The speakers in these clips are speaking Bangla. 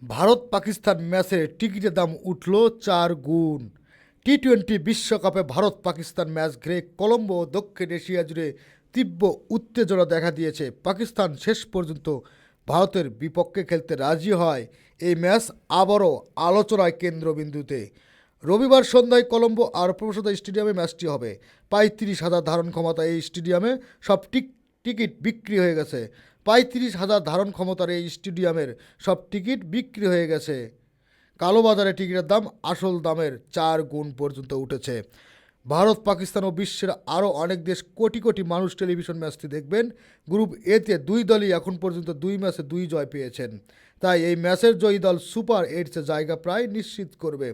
ভারত পাকিস্তান ম্যাচের টিকিটের দাম উঠল 4 গুণ। টি-20 বিশ্বকাপে ভারত পাকিস্তান ম্যাচ ঘিরে কলম্বো ও দক্ষিণ এশিয়া জুড়ে তীব্র উত্তেজনা দেখা দিয়েছে। পাকিস্তান শেষ পর্যন্ত ভারতের বিপক্ষে খেলতে রাজি হয়। এই ম্যাচ আবারও আলোচনায় কেন্দ্রবিন্দুতে। রবিবার সন্ধ্যায় কলম্বো আর প্রফেসর স্টেডিয়ামে ম্যাচটি হবে। প্রায় 30,000 ধারণ ক্ষমতা এই স্টেডিয়ামে সব টিকিট বিক্রি হয়ে গেছে। 35,000 ধারণ ক্ষমতার এই স্টেডিয়ামের সব টিকিট বিক্রি হয়ে গেছে। কালোবাজারে টিকিটের দাম আসল দামের 4 গুণ পর্যন্ত উঠেছে। ভারত, পাকিস্তান ও বিশ্বের আরও অনেক দেশ কোটি কোটি মানুষ টেলিভিশন ম্যাচটি দেখবেন। গ্রুপ এতে দুই দলই এখন পর্যন্ত 2 ম্যাচে 2 জয় পেয়েছেন। তাই এই ম্যাচের জয়ী দল সুপার এইটসে জায়গা প্রায় নিশ্চিত করবে।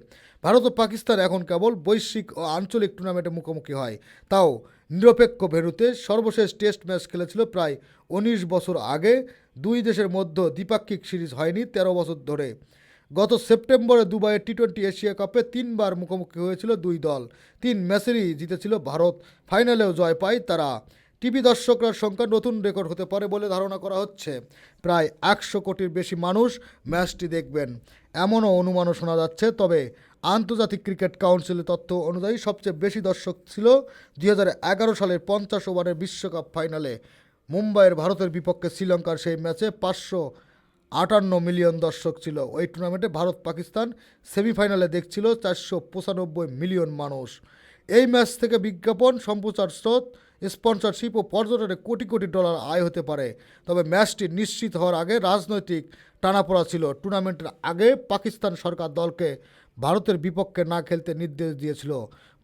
ভারত ও পাকিস্তান এখন কেবল বৈশ্বিক ও আঞ্চলিক টুর্নামেন্টে মুখোমুখি হয়, তাও নিরপেক্ষ ভেন্যুতে। সর্বশেষ টেস্ট ম্যাচ খেলেছিল প্রায় 19 বছর আগে। দুই দেশের মধ্যে দ্বিপাক্ষিক সিরিজ হয়নি 13 বছর ধরে। গত সেপ্টেম্বরে দুবাইয়ের টি-20 এশিয়া কাপে 3বার মুখোমুখি হয়েছিল দুই দল। 3 ম্যাচেরই জিতেছিল ভারত। ফাইনালেও জয় পায় তারা। টিভি দর্শকরা সংখ্যা নতুন রেকর্ড হতে পারে বলে ধারণা করা হচ্ছে। প্রায় 100 কোটির বেশি মানুষ ম্যাচটি দেখবেন, এমনও অনুমানও শোনা যাচ্ছে। তবে আন্তর্জাতিক ক্রিকেট কাউন্সিলের তথ্য অনুযায়ী সবচেয়ে বেশি দর্শক ছিল 2011 সালের 50 ওভারের বিশ্বকাপ ফাইনালে মুম্বাইয়ের ভারতের বিপক্ষে শ্রীলঙ্কার সেই ম্যাচে 558 মিলিয়ন দর্শক ছিল। ওই টুর্নামেন্টে ভারত পাকিস্তান সেমিফাইনালে দেখছিল 495 মিলিয়ন মানুষ। এই ম্যাচ থেকে বিজ্ঞাপন, সম্প্রচার স্রোত, স্পন্সরশিপ ও পর্যটনে কোটি কোটি ডলার আয় হতে পারে। তবে ম্যাচটি নিশ্চিত হওয়ার আগে রাজনৈতিক টানাপোড়া ছিল। টুর্নামেন্টের আগে পাকিস্তান সরকার দলকে ভারতের বিপক্ষে না খেলতে নির্দেশ দিয়েছিল।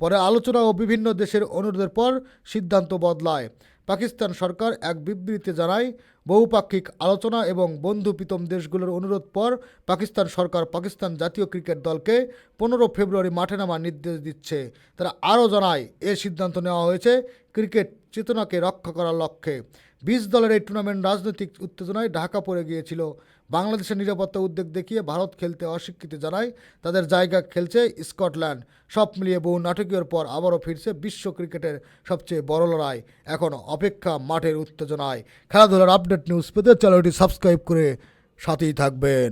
পরে আলোচনা ও বিভিন্ন দেশের অনুরোধের পর সিদ্ধান্ত বদলায়। পাকিস্তান সরকার এক বিবৃতিতে জানায়, বহুপাক্ষিক আলোচনা এবং বন্ধুপ্রীতম দেশগুলোর অনুরোধ পর পাকিস্তান সরকার পাকিস্তান জাতীয় ক্রিকেট দলকে 15 ফেব্রুয়ারি মাঠে নামার নির্দেশ দিচ্ছে। তারা আরও জানায়, এ সিদ্ধান্ত নেওয়া হয়েছে ক্রিকেট চেতনাকে রক্ষা করার লক্ষ্যে। 20 দলের এই টুর্নামেন্ট রাজনৈতিক উত্তেজনায় ঢাকা পড়ে গিয়েছিল। বাংলাদেশের নিরাপত্তা উদ্বেগ দেখিয়ে ভারত খেলতে অস্বীকৃতি জানায়। তাদের জায়গা খেলছে স্কটল্যান্ড। সব মিলিয়ে বহু নাটকীয়র পর আবারও ফিরছে বিশ্ব ক্রিকেটের সবচেয়ে বড় লড়াই। এখন অপেক্ষা মাঠের উত্তেজনায়। খেলাধুলার আপডেট নিউজ পেতে চ্যানেলটি সাবস্ক্রাইব করে সাথেই থাকবেন।